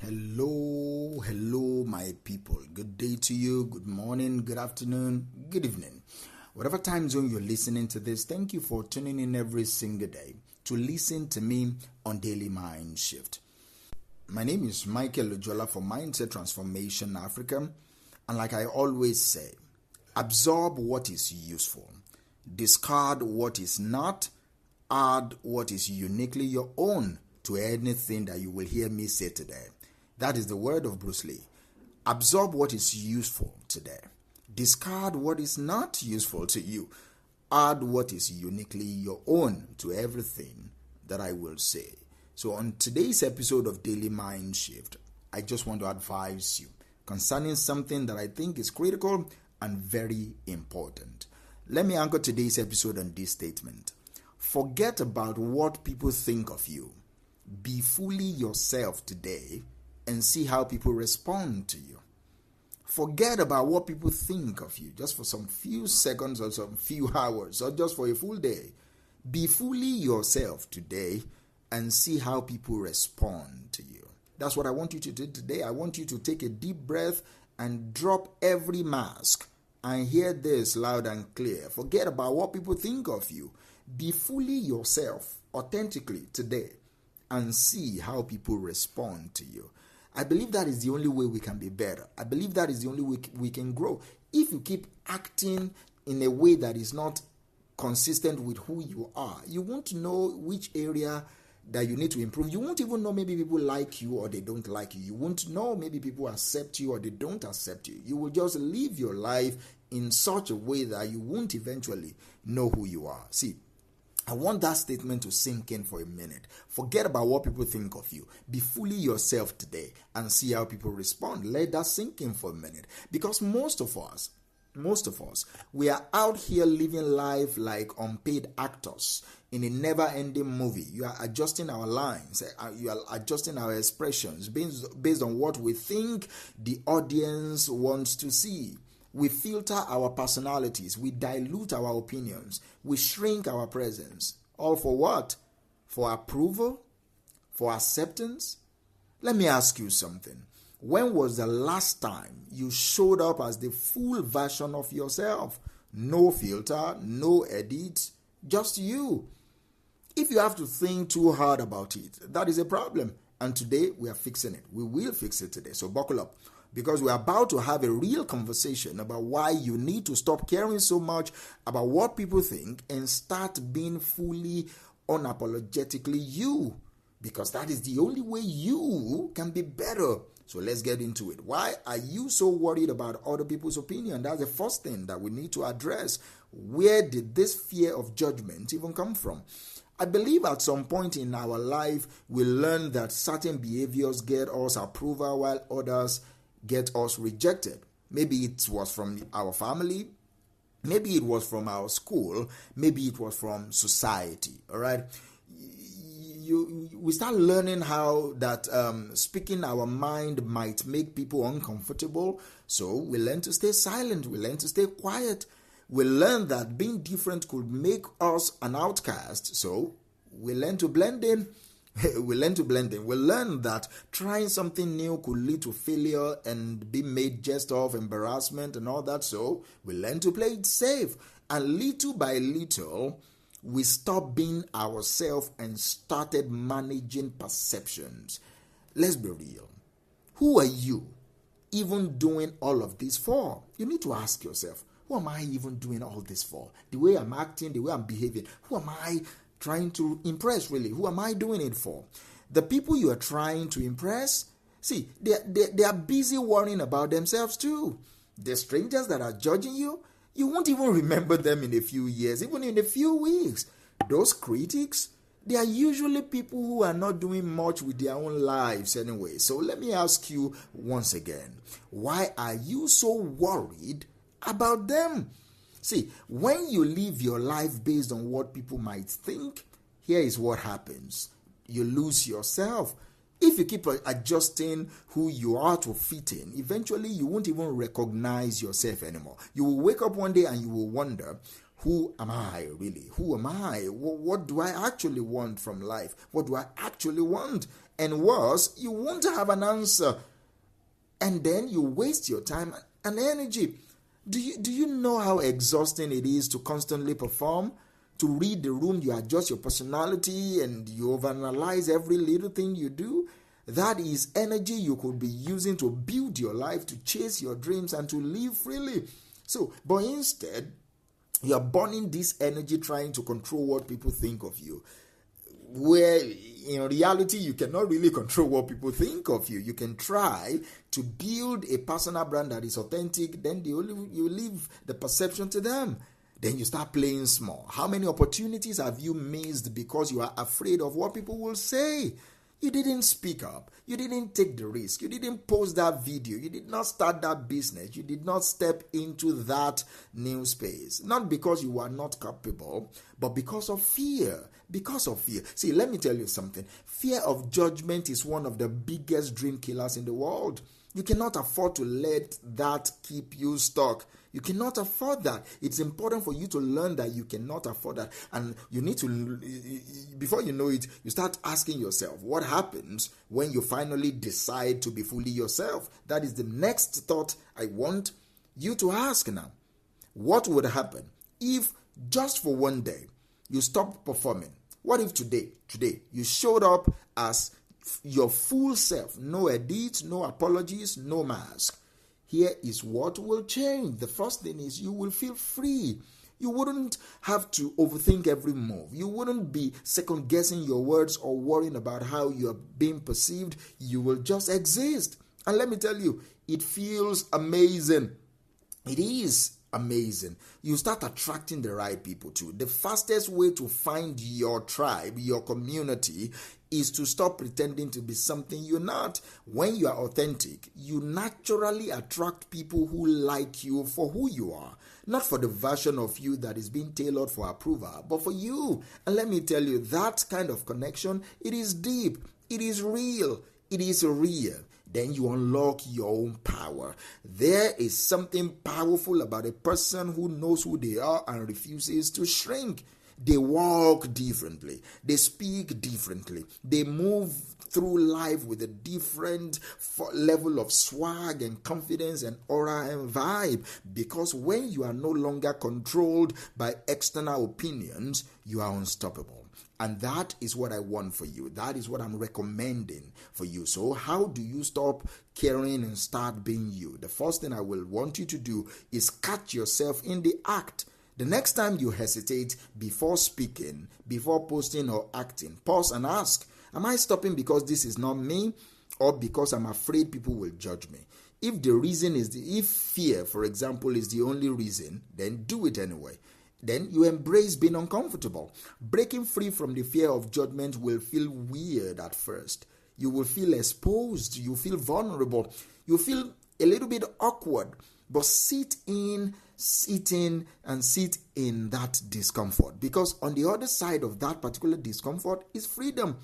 Hello, my people. Good day to you. Good morning, good afternoon, good evening. Whatever time zone you're listening to this, thank you for tuning in every single day to listen to me on Daily Mind Shift. My name is Michael Lujola for Mindset Transformation Africa. And like I always say, absorb what is useful, discard what is not, add what is uniquely your own to anything that you will hear me say today. That is the word of Bruce Lee. Absorb what is useful today. Discard what is not useful to you. Add what is uniquely your own to everything that I will say. So on today's episode of Daily Mind Shift, I just want to advise you concerning something that I think is critical and very important. Let me anchor today's episode on this statement. Forget about what people think of you. Be fully yourself today and see how people respond to you. Forget about what people think of you just for some few seconds or some few hours or just for a full day. Be fully yourself today and see how people respond to you. That's what I want you to do today. I want you to take a deep breath and drop every mask and hear this loud and clear. Forget about what people think of you. Be fully yourself authentically today and see how people respond to you. I believe that is the only way we can be better. I believe that is the only way we can grow. If you keep acting in a way that is not consistent with who you are, you won't know which area that you need to improve. You won't even know maybe people like you or they don't like you. You won't know maybe people accept you or they don't accept you. You will just live your life in such a way that you won't eventually know who you are. See, I want that statement to sink in for a minute. Forget about what people think of you. Be fully yourself today and see how people respond. Let that sink in for a minute. Because most of us, we are out here living life like unpaid actors in a never-ending movie. You are adjusting our lines. You are adjusting our expressions based on what we think the audience wants to see. We filter our personalities. We dilute our opinions. We shrink our presence. All for what? For approval? For acceptance? Let me ask you something. When was the last time you showed up as the full version of yourself? No filter, no edits, just you. If you have to think too hard about it, that is a problem. And today we are fixing it. We will fix it today. So buckle up. Because we're about to have a real conversation about why you need to stop caring so much about what people think and start being fully, unapologetically you. Because that is the only way you can be better. So let's get into it. Why are you so worried about other people's opinion? That's the first thing that we need to address. Where did this fear of judgment even come from? I believe at some point in our life, we learn that certain behaviors get us approval while others get us rejected. Maybe it was from our family, maybe it was from our school, maybe it was from society. All right, we start learning how that speaking our mind might make people uncomfortable, so we learn to stay silent, we learn to stay quiet. We learn that being different could make us an outcast, so we learn to blend in. We learn that trying something new could lead to failure and be made jest of, embarrassment and all that. So we learn to play it safe. And little by little, we stopped being ourselves and started managing perceptions. Let's be real. Who are you even doing all of this for? You need to ask yourself, who am I even doing all this for? The way I'm acting, the way I'm behaving. Who am I trying to impress, really? Who am I doing it for? The people you are trying to impress, see, they are busy worrying about themselves too. The strangers that are judging you, you won't even remember them in a few years, even in a few weeks. Those critics, they are usually people who are not doing much with their own lives anyway. So let me ask you once again, why are you so worried about them? See, when you live your life based on what people might think, here is what happens. You lose yourself. If you keep adjusting who you are to fit in, eventually you won't even recognize yourself anymore. You will wake up one day and you will wonder, who am I really? Who am I? What do I actually want from life? What do I actually want? And worse, you won't have an answer. And then you waste your time and energy. Do you know how exhausting it is to constantly perform? To read the room, you adjust your personality and you overanalyze every little thing you do? That is energy you could be using to build your life, to chase your dreams, and to live freely. But instead, you're burning this energy trying to control what people think of you, where in reality you cannot really control what people think of you. You can try to build a personal brand that is authentic, then you leave the perception to them. Then you start playing small. How many opportunities have you missed because you are afraid of what people will say? You didn't speak up. You didn't take the risk. You didn't post that video. You did not start that business. You did not step into that new space. Not because you were not capable, but because of fear. Because of fear. See, let me tell you something. Fear of judgment is one of the biggest dream killers in the world. You cannot afford to let that keep you stuck. You cannot afford that. It's important for you to learn that you cannot afford that. And you need to, before you know it, you start asking yourself, what happens when you finally decide to be fully yourself? That is the next thought I want you to ask now. What would happen if just for one day you stopped performing? What if today you showed up as your full self? No edits, no apologies, no mask. Here is what will change. The first thing is you will feel free. You wouldn't have to overthink every move. You wouldn't be second guessing your words or worrying about how you are being perceived. You will just exist. And let me tell you, it feels amazing. It is amazing. You start attracting the right people too. The fastest way to find your tribe, your community, is to stop pretending to be something you're not. When you are authentic, you naturally attract people who like you for who you are, not for the version of you that is being tailored for approval, but for you. And let me tell you, that kind of connection, it is deep, it is real, it is real. Then you unlock your own power. There is something powerful about a person who knows who they are and refuses to shrink. They walk differently. They speak differently. They move through life with a different level of swag and confidence and aura and vibe. Because when you are no longer controlled by external opinions, you are unstoppable. And that is what I want for you. That is what I'm recommending for you. So how do you stop caring and start being you? The first thing I will want you to do is catch yourself in the act. The next time you hesitate before speaking, before posting or acting, pause and ask, am I stopping because this is not me or because I'm afraid people will judge me? If the reason is, if fear, for example, is the only reason, then do it anyway. Then you embrace being uncomfortable. Breaking free from the fear of judgment will feel weird at first. You will feel exposed. You feel vulnerable. You feel a little bit awkward. But sit in that discomfort. Because on the other side of that particular discomfort is freedom.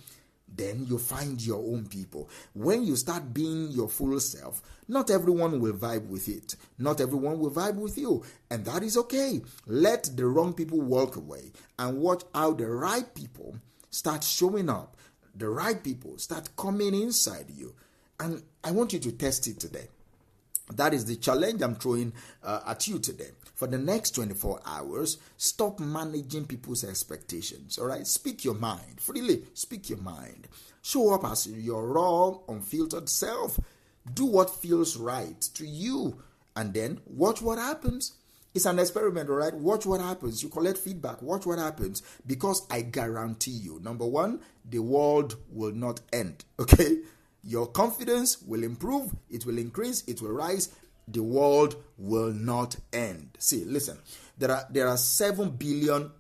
Then you find your own people. When you start being your full self, not everyone will vibe with it. Not everyone will vibe with you. And that is okay. Let the wrong people walk away and watch how the right people start showing up. The right people start coming inside you. And I want you to test it today. That is the challenge I'm throwing at you today. For the next 24 hours, stop managing people's expectations, all right? Speak your mind. Freely speak your mind. Show up as your raw, unfiltered self. Do what feels right to you. And then watch what happens. It's an experiment, all right? Watch what happens. You collect feedback. Watch what happens. Because I guarantee you, number one, the world will not end, okay? Your confidence will improve, it will increase, it will rise. The world will not end. See, listen, there are 7 billion,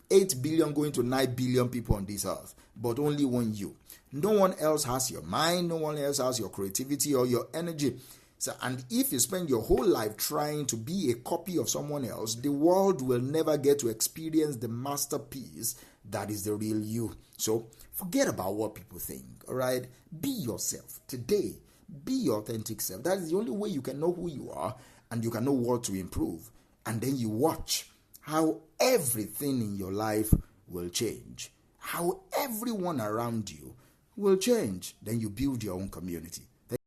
8 billion going to 9 billion people on this earth, but only one you. No one else has your mind, no one else has your creativity or your energy. So, and if you spend your whole life trying to be a copy of someone else, the world will never get to experience the masterpiece that is the real you. So forget about what people think, all right? Be yourself today. Be your authentic self. That is the only way you can know who you are and you can know what to improve. And then you watch how everything in your life will change. How everyone around you will change. Then you build your own community.